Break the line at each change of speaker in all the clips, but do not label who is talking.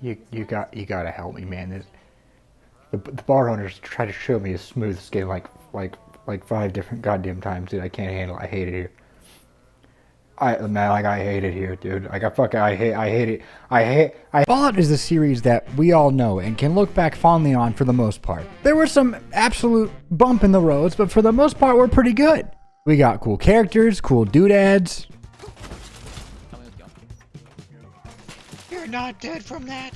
You gotta help me, man. The bar owners try to show me a smooth skin like 5 different goddamn times, dude. I can't handle it. I hate it here. I hate it here, dude. I hate it. Fallout is a series that we all know and can look back fondly on for the most part. There were some absolute bump in the roads, but for the most part, we're pretty good. We got cool characters, cool doodads.
You're not dead from that.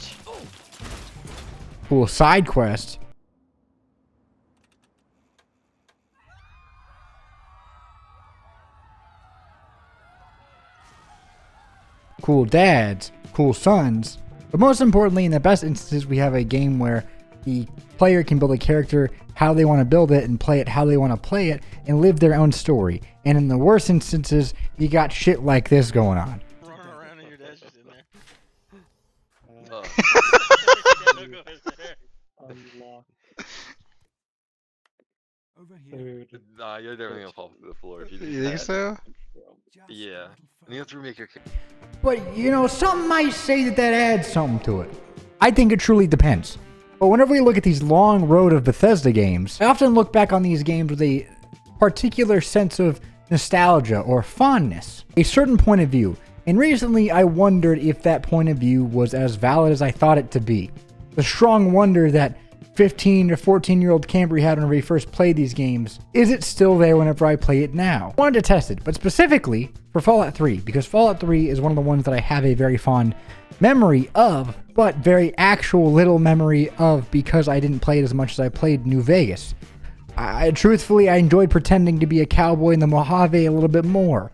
Cool side quests. Cool dads, cool sons, but most importantly, in the best instances, we have a game where the player can build a character how they want to build it and play it how they want to play it and live their own story. And in the worst instances, you got shit like this going on.
Run around and your dad's just in there.
Over here.
Nah, you're definitely gonna fall to the floor if you do
You think
that.
so?
Yeah. And you have to remake your character.
But, you know, some might say that adds something to it. I think it truly depends. But whenever we look at these long road of Bethesda games, I often look back on these games with a particular sense of nostalgia or fondness, a certain point of view. And recently I wondered if that point of view was as valid as I thought it to be. The strong wonder that 15 or 14-year-old Camry had whenever he first played these games, is it still there whenever I play it now? I wanted to test it, but specifically for Fallout 3, because Fallout 3 is one of the ones that I have a very fond memory of, but very actual little memory of because I didn't play it as much as I played New Vegas. Truthfully, I enjoyed pretending to be a cowboy in the Mojave a little bit more.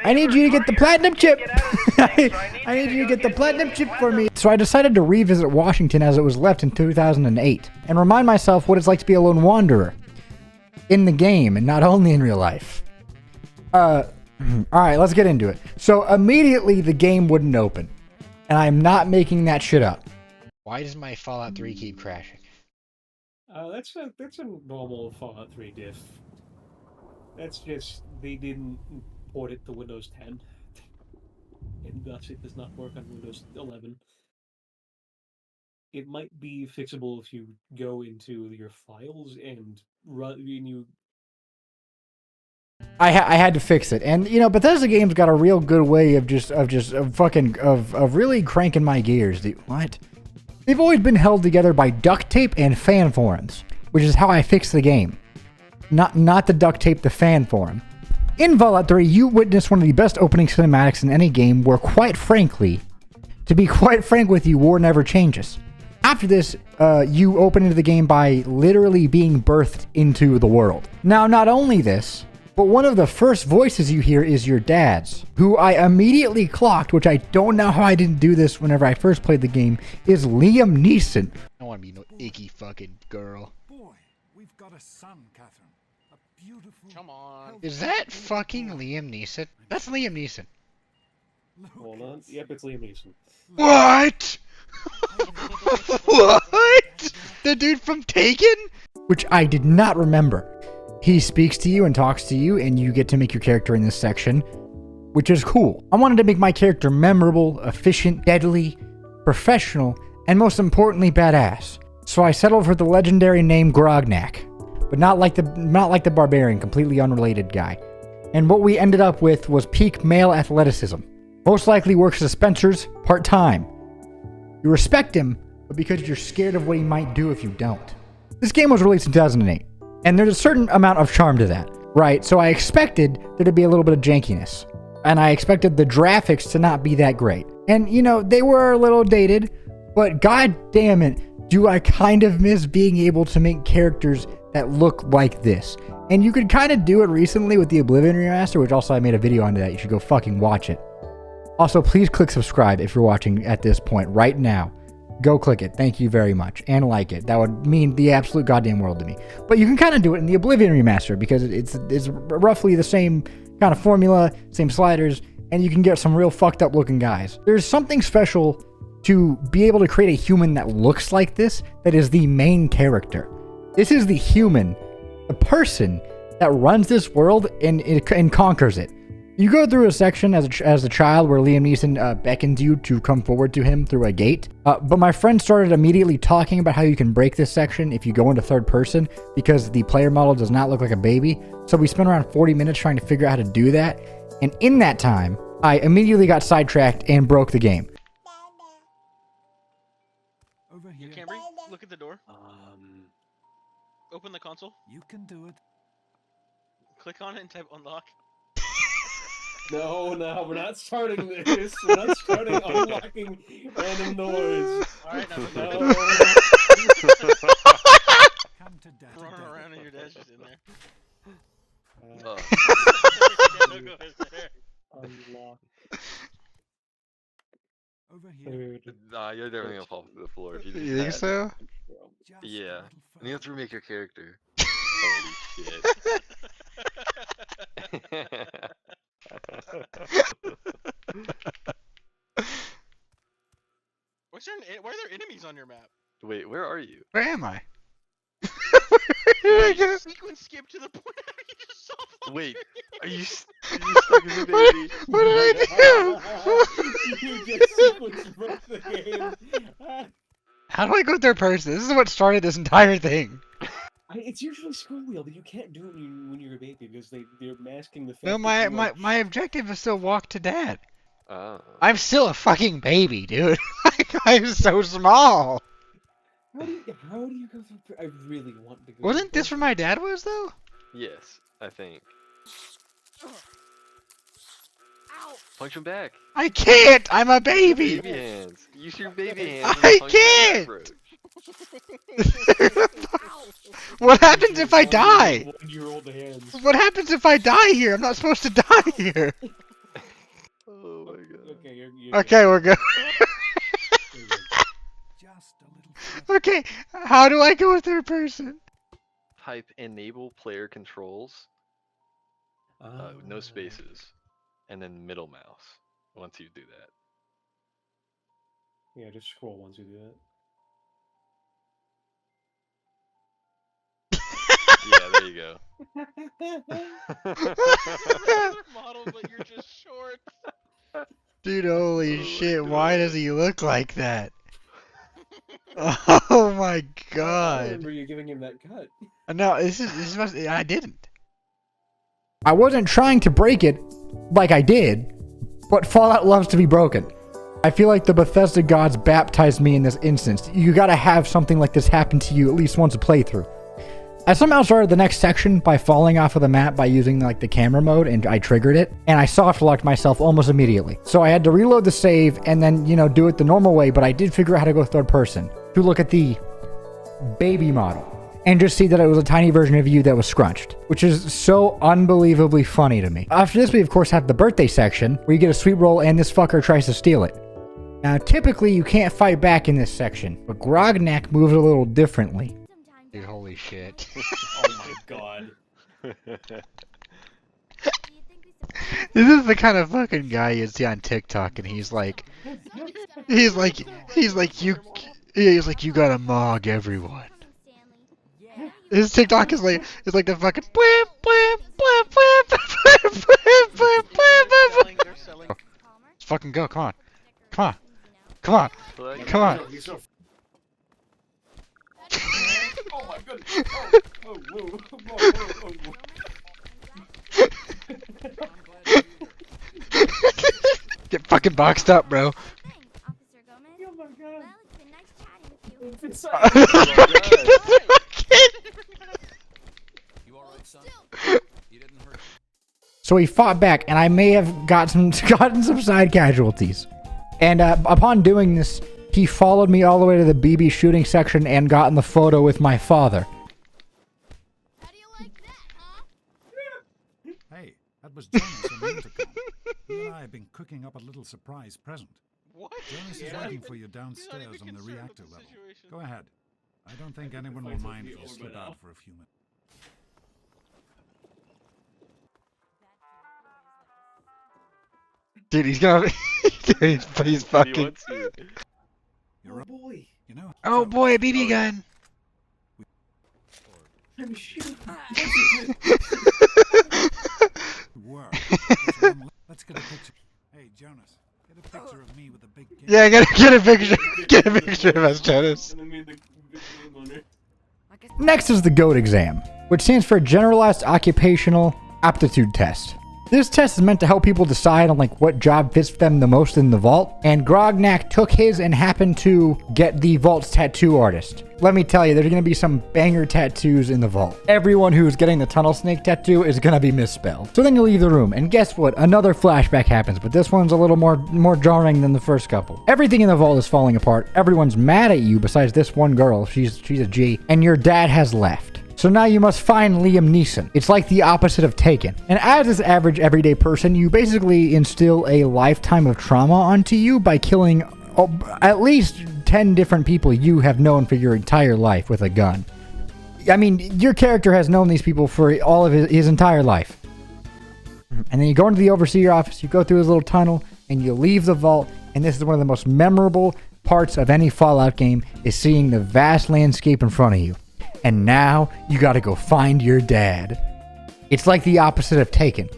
I need you to get the platinum chip. I need you to get the platinum chip for me. So I decided to revisit Washington as it was left in 2008 and remind myself what it's like to be a lone wanderer in the game and not only in real life. All right, let's get into it. So immediately the game wouldn't open, and I'm not making that shit up.
Why does my Fallout 3 keep crashing?
That's a normal Fallout 3 diff. That's just they didn't port it to Windows 10, and thus it does not work on Windows 11. It might be fixable if you go into your files and
I had to fix it, and you know, Bethesda Games got a real good way of really cranking my gears. Dude. What? They've always been held together by duct tape and fan forums, which is how I fix the game. Not the duct tape, the fan forum. In Fallout 3, you witness one of the best opening cinematics in any game where, quite frankly, to be quite frank with you, war never changes. After this, you open into the game by literally being birthed into the world. Now, not only this, but one of the first voices you hear is your dad's, who I immediately clocked, which I don't know how I didn't do this whenever I first played the game, is Liam Neeson.
I don't want to be no icky fucking girl.
Boy, we've got a son, Catherine. A beautiful.
Come on. Is that fucking Liam Neeson? That's Liam Neeson.
Hold on. Yep, it's Liam Neeson.
What? What?
The dude from Taken?
Which I did not remember. He speaks to you and talks to you, and you get to make your character in this section, which is cool. I wanted to make my character memorable, efficient, deadly, professional, and most importantly, badass. So I settled for the legendary name Grognak, but not like the barbarian, completely unrelated guy. And what we ended up with was peak male athleticism. Most likely works at Spencer's part-time. You respect him, but because you're scared of what he might do if you don't. This game was released in 2008. And there's a certain amount of charm to that, right? So I expected there to be a little bit of jankiness. And I expected the graphics to not be that great. And, you know, they were a little dated, but god damn it, do I kind of miss being able to make characters that look like this. And you could kind of do it recently with the Oblivion Remaster, which also I made a video onto that. You should go fucking watch it. Also, please click subscribe if you're watching at this point right now. Go click it. Thank you very much. And like it. That would mean the absolute goddamn world to me. But you can kind of do it in the Oblivion Remaster because it's roughly the same kind of formula, same sliders, and you can get some real fucked up looking guys. There's something special to be able to create a human that looks like this, that is the main character. This is the human, the person that runs this world and conquers it. You go through a section as a child where Liam Neeson beckons you to come forward to him through a gate. But my friend started immediately talking about how you can break this section if you go into third person because the player model does not look like a baby. So we spent around 40 minutes trying to figure out how to do that. And in that time, I immediately got sidetracked and broke the game.
Over here.
Camry, look at the door. Open the console.
You can do it.
Click on it and type unlock.
No, we're not starting this. We're not starting unlocking random doors.
Alright, now
No.
Come to daddy.
run around and your dad's just in there.
Oh.
No, go ahead, there.
Unlock.
Over here.
Dude.
Nah, you're definitely gonna fall to the floor if you do
You think
that.
so?
Just a
Yeah.
little
And you have to
further.
remake your character. Holy shit.
Why are there enemies on your map?
Wait, where are you?
Where am I?
You sequence skip to the point where you just saw
Wait, are you stuck as a baby?
What did I do?
You just sequence broke the game.
How do I go third person? This is what started this entire thing.
It's usually scroll wheel, but you can't do it when you're a baby because they're masking the fact
No,
that
my,
you
my,
are-
my objective is still walk to dad.
Oh.
I'm still a fucking baby, dude. Like, I'm so small.
How do you go through? I really want to go.
Wasn't
through
this where my dad was, though?
Yes, I think. Punch him back.
I can't! I'm a baby!
Baby hands. Use your baby hands.
I
and punch that
can't!
cockroach.
What happens if I die?
1-year-old hands.
What happens if I die here? I'm not supposed to die here.
Oh my god.
Okay, you're
Okay, we're good.
You're good.
Just a little further.
Okay, how do I go third person?
Type enable player controls. No spaces. And then middle mouse. Once you do that.
Yeah, just scroll once you do
Yeah, there you go.
Another model, but you're just short.
Dude, holy
Oh my
shit, why does
God.
he look like that? Oh my
I
god.
remember you giving him that cut.
No, this must, I didn't.
I wasn't trying to break it like I did, but Fallout loves to be broken. I feel like the Bethesda gods baptized me in this instance. You gotta have something like this happen to you at least once a playthrough. I somehow started the next section by falling off of the map by using like the camera mode, and I triggered it, and I soft locked myself almost immediately. So I had to reload the save and then, you know, do it the normal way, but I did figure out how to go third person to look at the baby model and just see that it was a tiny version of you that was scrunched, which is so unbelievably funny to me. After this, we of course have the birthday section where you get a sweet roll and this fucker tries to steal it. Now, typically you can't fight back in this section, but Grognak moves a little differently.
Dude, holy shit.
Oh my god.
This is the kind of fucking guy you see on TikTok, and he's like, you gotta mog everyone. His TikTok is like the fucking blam, blam, blam, blam, blam, blam, blam, blam.
They're selling.
Let's fucking go, come on. Come on. Come on.
Select-
Come on.
Oh my goodness. Oh, whoa, whoa, whoa.
Get fucking boxed up, bro.
Oh my god.
So he fought back, and I may have gotten some side casualties. And upon doing this, he followed me all the way to the BB shooting section and got in the photo with my father.
How do you like that, huh?
Hey, that was Jonas on the intercom. He and I have been cooking up a little surprise present.
What?
Jonas is waiting for you downstairs on the reactor level. Go ahead. I don't think anyone will mind if you slip out for a few minutes.
Dude, he's gonna. Dude, he's
What do you
fucking.
want to?
You're up,
Boy,
you know.
Oh
so-
boy, a BB gun.
I'm shooting.
Work. There's one Let's get a picture. Hey, Jonas, get a picture of me with a big.
Yeah, get a picture. Get a picture of us, Jonas.
And then made the winner.
Next is the GOAT exam, which stands for Generalized Occupational Aptitude Test. This test is meant to help people decide on like what job fits them the most in the vault, and Grognak took his and happened to get the vault's tattoo artist. Let me tell you, there's going to be some banger tattoos in the vault. Everyone who's getting the tunnel snake tattoo is going to be misspelled. So then you leave the room, and guess what? Another flashback happens, but this one's a little more jarring than the first couple. Everything in the vault is falling apart. Everyone's mad at you besides this one girl. She's a G, and your dad has left. So now you must find Liam Neeson. It's like the opposite of Taken. And as this average everyday person, you basically instill a lifetime of trauma onto you by killing at least 10 different people you have known for your entire life with a gun. I mean, your character has known these people for all of his entire life. And then you go into the overseer office, you go through his little tunnel, and you leave the vault. And this is one of the most memorable parts of any Fallout game, is seeing the vast landscape in front of you. And now you gotta go find your dad. It's like the opposite of Taken.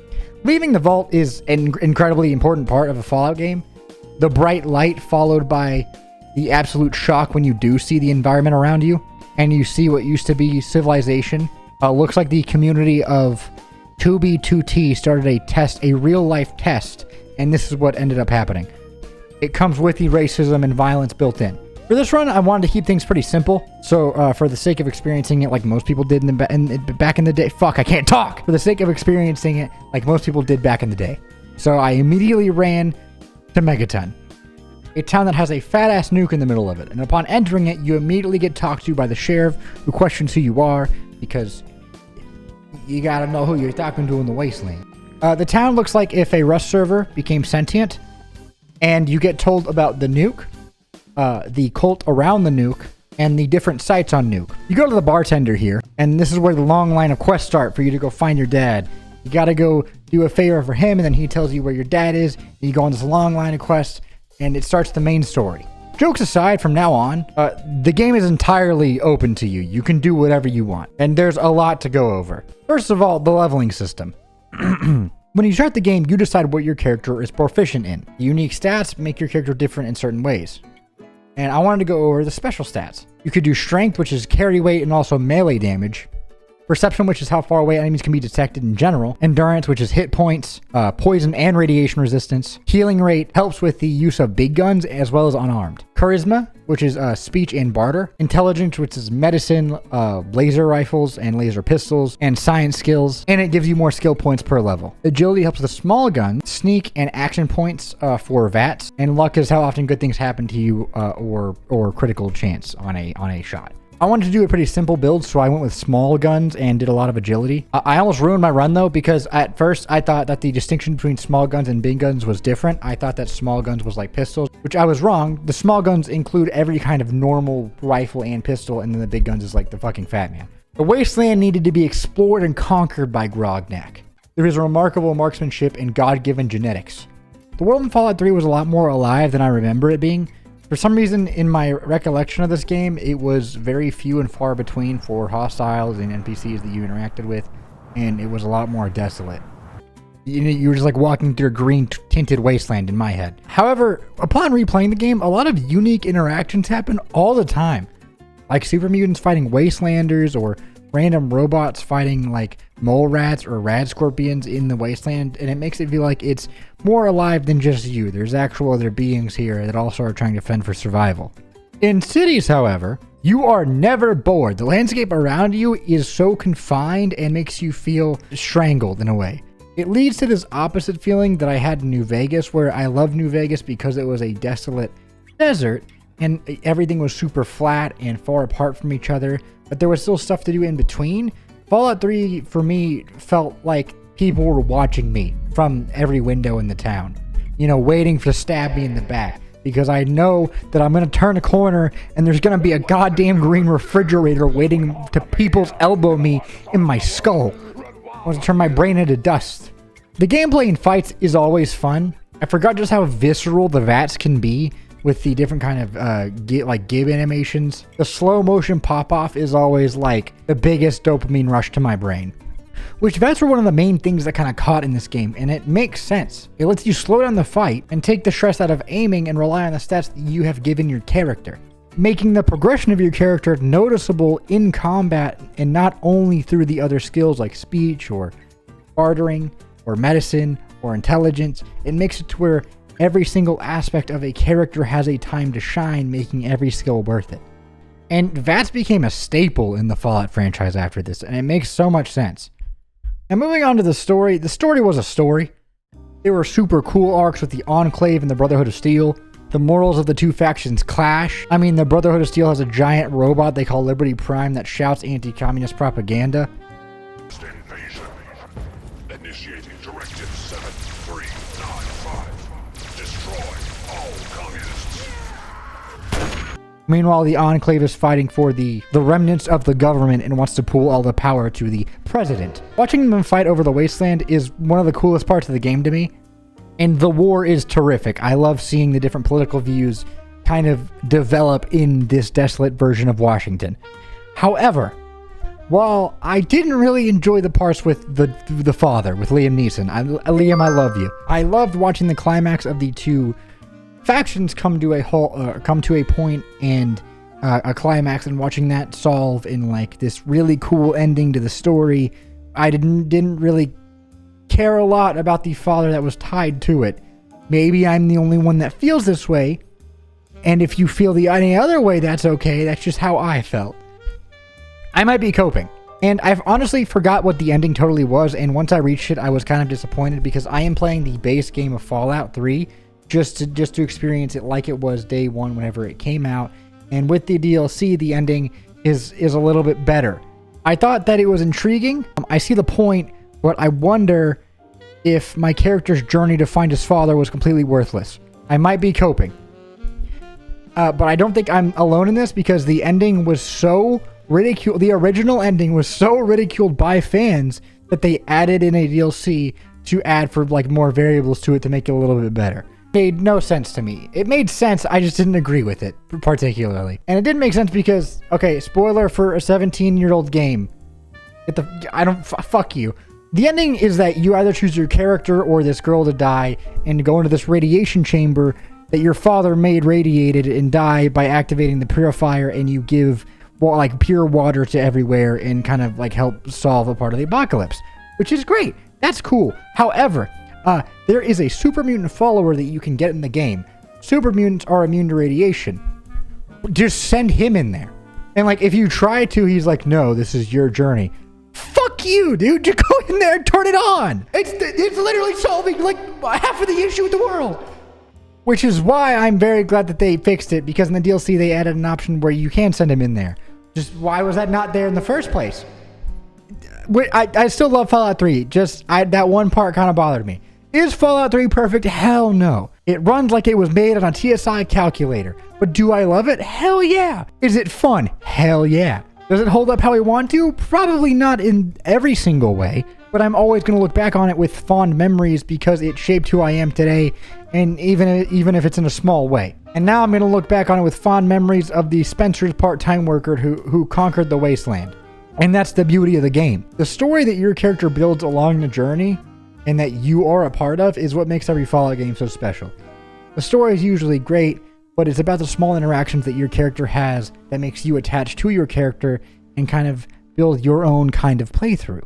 Leaving the vault is an incredibly important part of a Fallout game. The bright light followed by the absolute shock when you do see the environment around you and you see what used to be civilization. Looks like the community of 2B2T started a real life test, and this is what ended up happening. It comes with the racism and violence built in. For this run, I wanted to keep things pretty simple. So for the sake of experiencing it like most people did back in the day. Fuck, I can't talk! For the sake of experiencing it like most people did back in the day. So I immediately ran to Megaton, a town that has a fat-ass nuke in the middle of it. And upon entering it, you immediately get talked to by the sheriff, who questions who you are, because you gotta know who you're talking to in the Wasteland. The town looks like if a Rust server became sentient, and you get told about the nuke, the cult around the nuke, and the different sites on nuke. You go to the bartender here, and this is where the long line of quests start for you to go find your dad. You gotta go do a favor for him, and then he tells you where your dad is, and you go on this long line of quests, and it starts the main story. Jokes aside, from now on, the game is entirely open to you. You can do whatever you want, and there's a lot to go over. First of all, the leveling system. When you start the game, you decide what your character is proficient in. Unique stats make your character different in certain ways. And I wanted to go over the special stats. You could do strength, which is carry weight and also melee damage. Perception, which is how far away enemies can be detected in general. Endurance, which is hit points, poison and radiation resistance. Healing rate helps with the use of big guns as well as unarmed. Charisma, which is speech and barter. Intelligence, which is medicine, laser rifles and laser pistols, and science skills. And it gives you more skill points per level. Agility helps with the small guns. Sneak and action points for VATs. And luck is how often good things happen to you or critical chance on a shot. I wanted to do a pretty simple build, so I went with small guns and did a lot of agility. I almost ruined my run, though, because at first I thought that the distinction between small guns and big guns was different. I thought that small guns was like pistols, which I was wrong. The small guns include every kind of normal rifle and pistol, and then the big guns is like the fucking fat man. The Wasteland needed to be explored and conquered by Grognak. There is remarkable marksmanship and God-given genetics. The world in Fallout 3 was a lot more alive than I remember it being. For some reason, in my recollection of this game, it was very few and far between for hostiles and NPCs that you interacted with, and it was a lot more desolate. You were just like walking through a green tinted wasteland in my head. However, upon replaying the game, a lot of unique interactions happen all the time. Like super mutants fighting wastelanders, or random robots fighting like mole rats or rad scorpions in the wasteland, and it makes it feel like it's more alive than just you. There's actual other beings here that also are trying to fend for survival. In cities, however, you are never bored. The landscape around you is so confined and makes you feel strangled in a way. It leads to this opposite feeling that I had in New Vegas, where I love New Vegas because it was a desolate desert and everything was super flat and far apart from each other, but there was still stuff to do in between. Fallout 3, for me, felt like people were watching me from every window in the town. You know, waiting to stab me in the back. Because I know that I'm going to turn a corner and there's going to be a goddamn green refrigerator waiting to people's elbow me in my skull. I want to turn my brain into dust. The gameplay in fights is always fun. I forgot just how visceral the VATs can be with the different kind of gib animations. The slow motion pop off is always like the biggest dopamine rush to my brain. which VETs were one of the main things that kind of caught in this game, and it makes sense. It lets you slow down the fight and take the stress out of aiming and rely on the stats that you have given your character, making the progression of your character noticeable in combat and not only through the other skills like speech or bartering or medicine or intelligence. It makes it to where every single aspect of a character has a time to shine, making every skill worth it. And VATS became a staple in the Fallout franchise after this, and it makes so much sense. Now moving on to the story was a story. There were super cool arcs with the Enclave and the Brotherhood of Steel. The morals of the two factions clash. I mean, the Brotherhood of Steel has a giant robot they call Liberty Prime that shouts anti-communist propaganda.
Invasion. Initiating Directive 7395. Destroy all communists.
Meanwhile, the Enclave is fighting for the remnants of the government and wants to pool all the power to the president. Watching them fight over the Wasteland is one of the coolest parts of the game to me. And the war is terrific. I love seeing the different political views kind of develop in this desolate version of Washington. However, while I didn't really enjoy the parts with the father, with Liam Neeson, Liam, I love you. I loved watching the climax of the two factions come to a point and a climax, and watching that solve in like this really cool ending to the story. I didn't really care a lot about the father that was tied to it. Maybe I'm the only one that feels this way, and if you feel any other way, that's okay. That's just how I felt. I might be coping, and I've honestly forgot what the ending totally was, and once I reached it, I was kind of disappointed because I am playing the base game of Fallout 3 just to experience it like it was day one whenever it came out, and with the DLC, the ending is a little bit better. I thought that it was intriguing. I see the point, but I wonder if my character's journey to find his father was completely worthless. I might be coping. But I don't think I'm alone in this because the ending was so ridiculed. The original ending was so ridiculed by fans that they added in a DLC to add for like more variables to it to make it a little bit better. Made no sense to me. It made sense, I just didn't agree with it particularly. And it didn't make sense because, okay, spoiler for a 17-year-old game. Fuck you. The ending is that you either choose your character or this girl to die and go into this radiation chamber that your father made radiated and die by activating the purifier, and you give like pure water to everywhere and kind of like help solve a part of the apocalypse, which is great. That's cool. However, there is a super mutant follower that you can get in the game. Super mutants are immune to radiation. Just send him in there. And like if you try to, he's like, no, this is your journey. Fuck you, dude. Just go in there and turn it on. It's literally solving like half of the issue with the world. Which is why I'm very glad that they fixed it, because in the DLC they added an option where you can send him in there. Just why was that not there in the first place? I still love Fallout 3. That one part kind of bothered me. Is Fallout 3 perfect? Hell no. It runs like it was made on a TSI calculator. But do I love it? Hell yeah. Is it fun? Hell yeah. Does it hold up how we want to? Probably not in every single way, but I'm always going to look back on it with fond memories because it shaped who I am today, and even if it's in a small way. And now I'm going to look back on it with fond memories of the Spencer's part-time worker who conquered the Wasteland. And that's the beauty of the game. The story that your character builds along the journey and that you are a part of is what makes every Fallout game so special. The story is usually great, but it's about the small interactions that your character has that makes you attached to your character and kind of build your own kind of playthrough.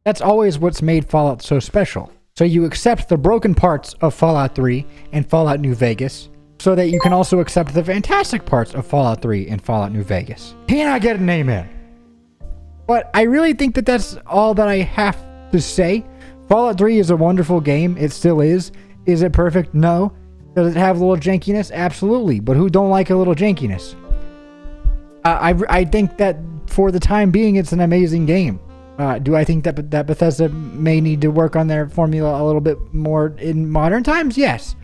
That's always what's made Fallout so special. So you accept the broken parts of Fallout 3 and Fallout New Vegas, so that you can also accept the fantastic parts of Fallout 3 and Fallout New Vegas. Can I get an amen? But I really think that that's all that I have to say. Fallout 3 is a wonderful game. It still is. Is it perfect? No. Does it have a little jankiness? Absolutely. But who don't like a little jankiness? I think that for the time being, it's an amazing game. Do I think that Bethesda may need to work on their formula a little bit more in modern times? Yes.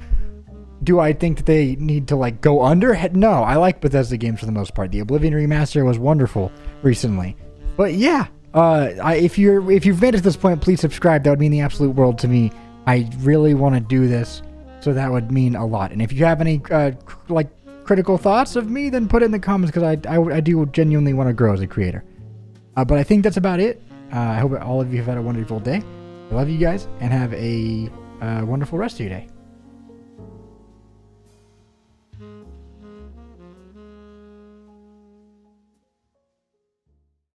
Do I think that they need to like go under? No. I like Bethesda games for the most part. The Oblivion remaster was wonderful recently. But yeah, if you've made it to this point, please subscribe. That would mean the absolute world to me. I really want to do this. So that would mean a lot. And if you have any critical thoughts of me, then put it in the comments, because I do genuinely want to grow as a creator. But I think that's about it. I hope all of you have had a wonderful day. I love you guys, and have a wonderful rest of your day.